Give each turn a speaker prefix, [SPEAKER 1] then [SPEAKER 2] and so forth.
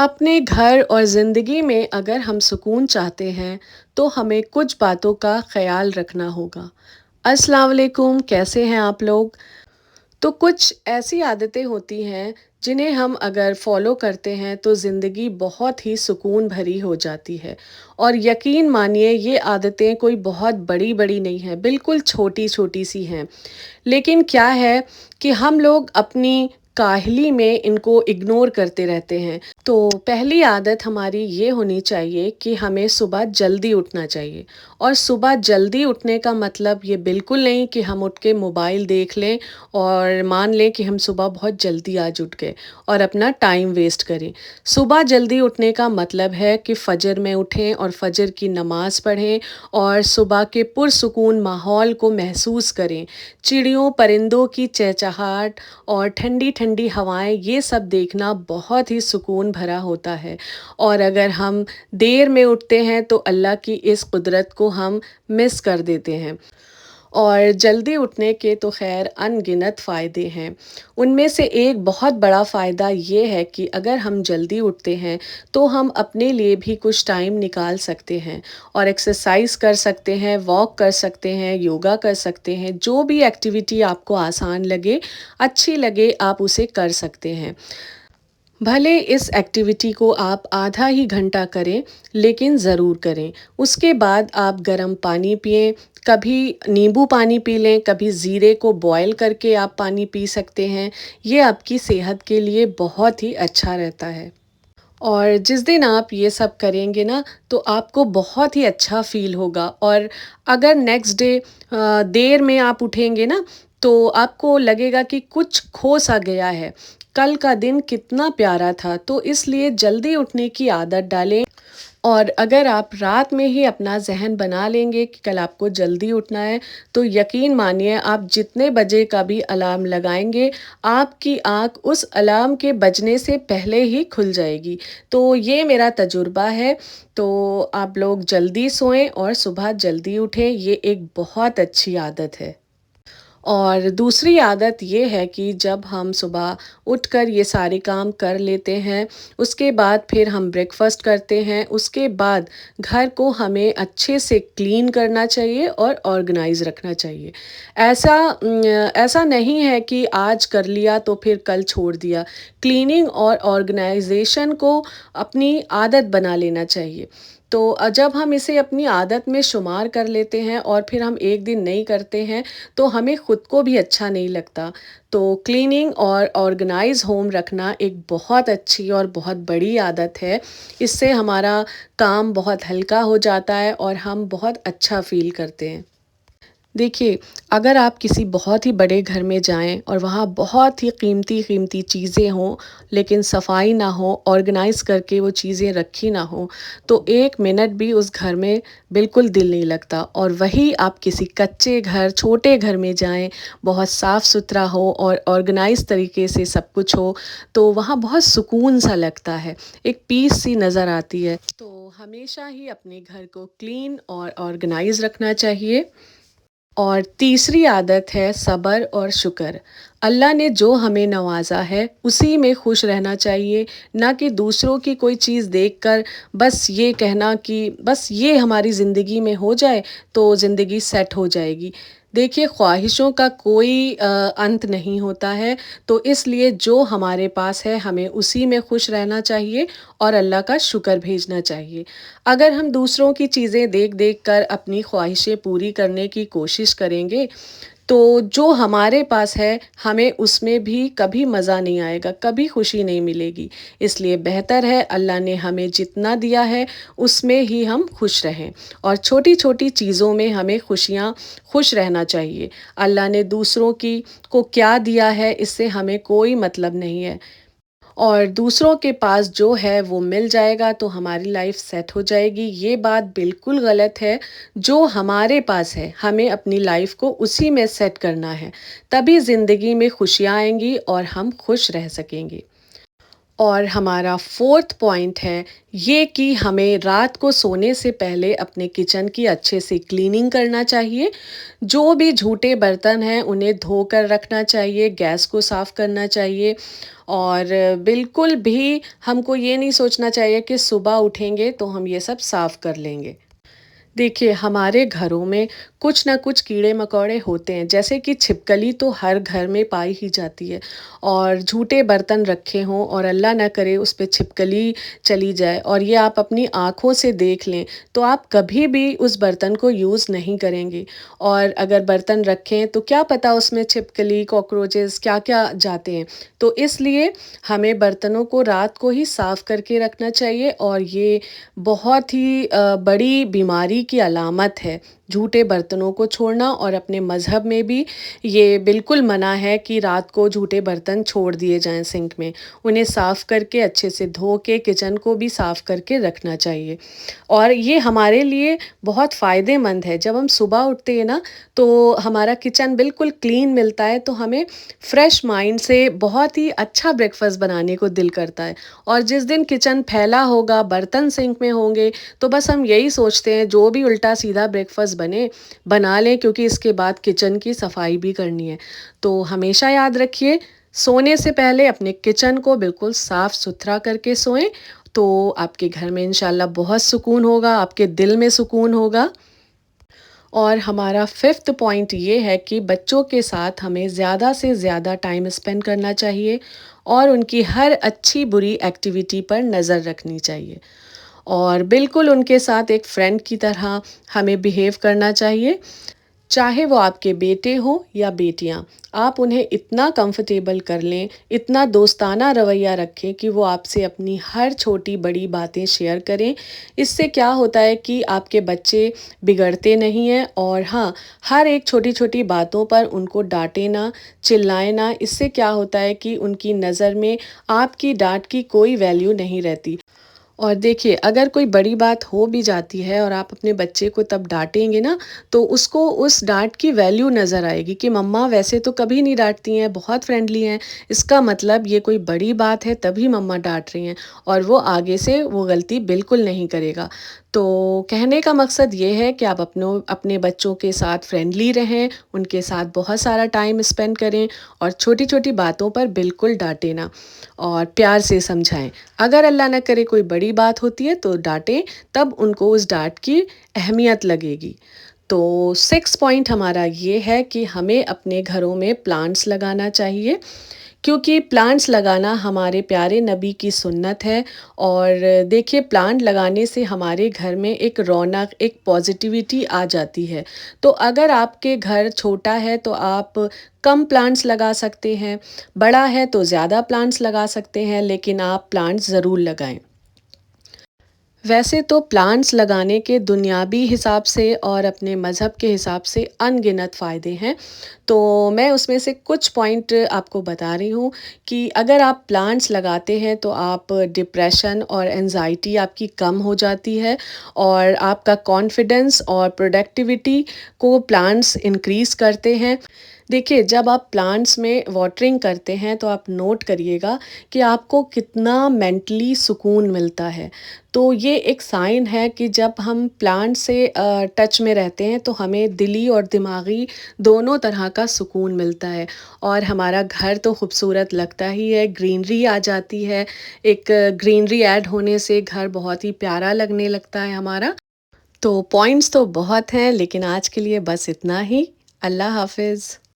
[SPEAKER 1] अपने घर और ज़िंदगी में अगर हम सुकून चाहते हैं तो हमें कुछ बातों का ख़याल रखना होगा। अस्सलाम वालेकुम, कैसे हैं आप लोग? तो कुछ ऐसी आदतें होती हैं जिन्हें हम अगर फॉलो करते हैं तो ज़िंदगी बहुत ही सुकून भरी हो जाती है। और यकीन मानिए ये आदतें कोई बहुत बड़ी-बड़ी नहीं हैं, बिल्कुल छोटी-छोटी सी हैं। लेकिन क्या है कि हम लोग अपनी काहली में इनको इग्नोर करते रहते हैं। तो पहली आदत हमारी ये होनी चाहिए कि हमें सुबह जल्दी उठना चाहिए। और सुबह जल्दी उठने का मतलब ये बिल्कुल नहीं कि हम उठ के मोबाइल देख लें और मान लें कि हम सुबह बहुत जल्दी आज उठ गए और अपना टाइम वेस्ट करें। सुबह जल्दी उठने का मतलब है कि फ़जर में उठें और फ़जर की नमाज़ पढ़ें और सुबह के पुरसुकून माहौल को महसूस करें। चिड़ियों, परिंदों की चहचहाट और ठंडी-ठंडी हवाएँ, ये सब देखना बहुत ही सुकून भरा होता है। और अगर हम देर में उठते हैं तो अल्लाह की इस कुदरत को हम मिस कर देते हैं। और जल्दी उठने के तो ख़ैर अनगिनत फ़ायदे हैं। उनमें से एक बहुत बड़ा फ़ायदा ये है कि अगर हम जल्दी उठते हैं तो हम अपने लिए भी कुछ टाइम निकाल सकते हैं और एक्सरसाइज़ कर सकते हैं, वॉक कर सकते हैं, योगा कर सकते हैं, जो भी एक्टिविटी आपको आसान लगे, अच्छी लगे, आप उसे कर सकते हैं। भले इस एक्टिविटी को आप आधा ही घंटा करें, लेकिन ज़रूर करें। उसके बाद आप गर्म पानी पिएँ, कभी नींबू पानी पी लें, कभी ज़ीरे को बॉयल करके आप पानी पी सकते हैं। ये आपकी सेहत के लिए बहुत ही अच्छा रहता है। और जिस दिन आप ये सब करेंगे ना, तो आपको बहुत ही अच्छा फ़ील होगा। और अगर नेक्स्ट डे देर में आप उठेंगे ना, तो आपको लगेगा कि कुछ खो सा गया है। कल का दिन कितना प्यारा था, तो इसलिए जल्दी उठने की आदत डालें। और अगर आप रात में ही अपना ज़हन बना लेंगे कि कल आपको जल्दी उठना है, तो यकीन मानिए आप जितने बजे का भी अलार्म लगाएँगे, आपकी आँख उस अलार्म के बजने से पहले ही खुल जाएगी। तो ये मेरा तजुर्बा है। तो आप लोग जल्दी सोएँ और सुबह जल्दी उठें, ये एक बहुत अच्छी आदत है। और दूसरी आदत ये है कि जब हम सुबह उठकर ये सारे काम कर लेते हैं, उसके बाद फिर हम ब्रेकफ़ास्ट करते हैं, उसके बाद घर को हमें अच्छे से क्लीन करना चाहिए और ऑर्गनाइज़ रखना चाहिए। ऐसा नहीं है कि आज कर लिया तो फिर कल छोड़ दिया। क्लीनिंग और ऑर्गनाइज़ेशन को अपनी आदत बना लेना चाहिए। तो जब हम इसे अपनी आदत में शुमार कर लेते हैं और फिर हम एक दिन नहीं करते हैं, तो हमें खुद को भी अच्छा नहीं लगता। तो क्लीनिंग और ऑर्गेनाइज़ होम रखना एक बहुत अच्छी और बहुत बड़ी आदत है। इससे हमारा काम बहुत हल्का हो जाता है और हम बहुत अच्छा फ़ील करते हैं। देखिए, अगर आप किसी बहुत ही बड़े घर में जाएँ और वहाँ बहुत ही कीमती-कीमती चीज़ें हों, लेकिन सफाई ना हो, ऑर्गेनाइज़ करके वो चीज़ें रखी ना हों, तो 1 मिनट भी उस घर में बिल्कुल दिल नहीं लगता। और वही आप किसी कच्चे घर, छोटे घर में जाएँ, बहुत साफ़-सुथरा हो और ऑर्गेनाइज़ तरीके से सब कुछ हो, तो वहाँ बहुत सुकून-सा लगता है, एक पीस सी नज़र आती है। तो हमेशा ही अपने घर को क्लीन और ऑर्गेनाइज़ रखना चाहिए। और तीसरी आदत है सब्र और शुक्र। अल्लाह ने जो हमें नवाज़ा है उसी में खुश रहना चाहिए, ना कि दूसरों की कोई चीज़ देखकर बस ये कहना कि बस ये हमारी ज़िंदगी में हो जाए तो ज़िंदगी सेट हो जाएगी। देखिए, ख्वाहिशों का कोई अंत नहीं होता है, तो इसलिए जो हमारे पास है हमें उसी में खुश रहना चाहिए और अल्लाह का शुक्र भेजना चाहिए। अगर हम दूसरों की चीज़ें देख-देख कर अपनी ख्वाहिशें पूरी करने की कोशिश करेंगे, तो जो हमारे पास है, हमें उसमें भी कभी मज़ा नहीं आएगा, कभी खुशी नहीं मिलेगी। इसलिए बेहतर है अल्लाह ने हमें जितना दिया है, उसमें ही हम खुश रहें। और छोटी-छोटी चीज़ों में हमें खुश रहना चाहिए। अल्लाह ने दूसरों की को क्या दिया है, इससे हमें कोई मतलब नहीं है। और दूसरों के पास जो है वो मिल जाएगा तो हमारी लाइफ सेट हो जाएगी, ये बात बिल्कुल गलत है। जो हमारे पास है हमें अपनी लाइफ को उसी में सेट करना है, तभी ज़िंदगी में खुशियाँ आएँगी और हम खुश रह सकेंगे। اور ہمارا فورتھ پوائنٹ ہے یہ کہ ہمیں رات کو سونے سے پہلے اپنے کچن کی اچھے سے کلیننگ کرنا چاہیے۔ جو بھی جھوٹے برتن ہیں انہیں دھو کر رکھنا چاہیے، گیس کو صاف کرنا چاہیے، اور بالکل بھی ہم کو یہ نہیں سوچنا چاہیے کہ صبح اٹھیں گے تو ہم یہ سب صاف کر لیں گے۔ دیکھیے ہمارے گھروں میں کچھ نہ کچھ کیڑے مکوڑے ہوتے ہیں، جیسے کہ چھپکلی تو ہر گھر میں پائی ہی جاتی ہے، اور جھوٹے برتن رکھے ہوں اور اللہ نہ کرے اس پہ چھپکلی چلی جائے اور یہ آپ اپنی آنکھوں سے دیکھ لیں تو آپ کبھی بھی اس برتن کو یوز نہیں کریں گے۔ اور اگر برتن رکھیں تو کیا پتہ اس میں چھپکلی، کاکروچز کیا کیا جاتے ہیں، تو اس لیے ہمیں برتنوں کو رات کو ہی صاف کر کے رکھنا چاہیے، اور یہ بہت ہی بڑی بیماری کی علامت ہے جھوٹے برتنوں کو چھوڑنا، اور اپنے مذہب میں بھی یہ بالکل منع ہے کہ رات کو جھوٹے برتن چھوڑ دیے جائیں سنک میں، انہیں صاف کر کے اچھے سے دھو کے کچن کو بھی صاف کر کے رکھنا چاہیے۔ اور یہ ہمارے لیے بہت فائدے مند ہے، جب ہم صبح اٹھتے ہیں نا تو ہمارا کچن بالکل کلین ملتا ہے، تو ہمیں فریش مائنڈ سے بہت ہی اچھا بریک فاسٹ بنانے کو دل کرتا ہے۔ اور جس دن کچن پھیلا ہوگا، برتن سنک میں ہوں گے، تو بس ہم یہی سوچتے ہیں جو بھی الٹا سیدھا بریک فاسٹ بنا لیں، کیونکہ اس کے بعد کچن کی صفائی بھی کرنی ہے۔ تو ہمیشہ یاد رکھیے سونے سے پہلے اپنے کچن کو بالکل صاف ستھرا کر کے سوئیں، تو آپ کے گھر میں انشاءاللہ بہت سکون ہوگا، آپ کے دل میں سکون ہوگا۔ اور ہمارا ففتھ پوائنٹ یہ ہے کہ بچوں کے ساتھ ہمیں زیادہ سے زیادہ ٹائم اسپینڈ کرنا چاہیے اور ان کی ہر اچھی بری ایکٹیویٹی پر نظر رکھنی چاہیے، اور بالکل ان کے ساتھ ایک فرینڈ کی طرح ہمیں بیہیو کرنا چاہیے۔ چاہے وہ آپ کے بیٹے ہوں یا بیٹیاں، آپ انہیں اتنا کمفرٹیبل کر لیں، اتنا دوستانہ رویہ رکھیں کہ وہ آپ سے اپنی ہر چھوٹی بڑی باتیں شیئر کریں۔ اس سے کیا ہوتا ہے کہ آپ کے بچے بگڑتے نہیں ہیں، اور ہاں، ہر ایک چھوٹی چھوٹی باتوں پر ان کو ڈانٹیں نہ، چلائیں نہ۔ اس سے کیا ہوتا ہے کہ ان کی نظر میں آپ کی ڈانٹ کی کوئی ویلیو نہیں رہتی۔ اور دیکھیے اگر کوئی بڑی بات ہو بھی جاتی ہے اور آپ اپنے بچے کو تب ڈانٹیں گے نا، تو اس کو اس ڈانٹ کی ویلیو نظر آئے گی کہ مما ویسے تو کبھی نہیں ڈانٹتی ہیں، بہت فرینڈلی ہیں، اس کا مطلب یہ کوئی بڑی بات ہے تبھی مما ڈانٹ رہی ہیں، اور وہ آگے سے وہ غلطی بالکل نہیں کرے گا۔ تو کہنے کا مقصد یہ ہے کہ آپ اپنے بچوں کے ساتھ فرینڈلی رہیں، ان کے ساتھ بہت سارا ٹائم اسپینڈ کریں، اور چھوٹی چھوٹی باتوں پر بالکل ڈانٹیں نہ، اور پیار سے سمجھائیں۔ اگر اللہ نہ کرے کوئی بڑی بات ہوتی ہے تو ڈانٹیں، تب ان کو اس ڈانٹ کی اہمیت لگے گی۔ تو 6 پوائنٹ ہمارا یہ ہے کہ ہمیں اپنے گھروں میں پلانٹس لگانا چاہیے، کیونکہ پلانٹس لگانا ہمارے پیارے نبی کی سنت ہے۔ اور دیکھیے پلانٹ لگانے سے ہمارے گھر میں ایک رونق، ایک پازیٹیوٹی آ جاتی ہے۔ تو اگر آپ کے گھر چھوٹا ہے تو آپ کم پلانٹس لگا سکتے ہیں، بڑا ہے تو زیادہ پلانٹس لگا سکتے ہیں، لیکن آپ پلانٹس ضرور لگائیں۔ ویسے تو پلانٹس لگانے کے دنیاوی حساب سے اور اپنے مذہب کے حساب سے ان گنت فائدے ہیں، تو میں اس میں سے کچھ پوائنٹ آپ کو بتا رہی ہوں کہ اگر آپ پلانٹس لگاتے ہیں تو آپ ڈپریشن اور انزائٹی آپ کی کم ہو جاتی ہے، اور آپ کا کانفیڈنس اور پروڈکٹیوٹی کو پلانٹس انکریز کرتے ہیں۔ دیکھیے جب آپ پلانٹس میں واٹرنگ کرتے ہیں تو آپ نوٹ کریے گا کہ آپ کو کتنا مینٹلی سکون ملتا ہے۔ تو یہ ایک سائن ہے کہ جب ہم پلانٹ سے ٹچ میں رہتے ہیں تو ہمیں دلی اور دماغی دونوں طرح کا سکون ملتا ہے، اور ہمارا گھر تو خوبصورت لگتا ہی ہے، گرینری آ جاتی ہے، ایک گرینری ایڈ ہونے سے گھر بہت ہی پیارا لگنے لگتا ہے ہمارا۔ تو پوائنٹس تو بہت ہیں، لیکن آج کے لیے بس اتنا ہی۔ اللہ حافظ۔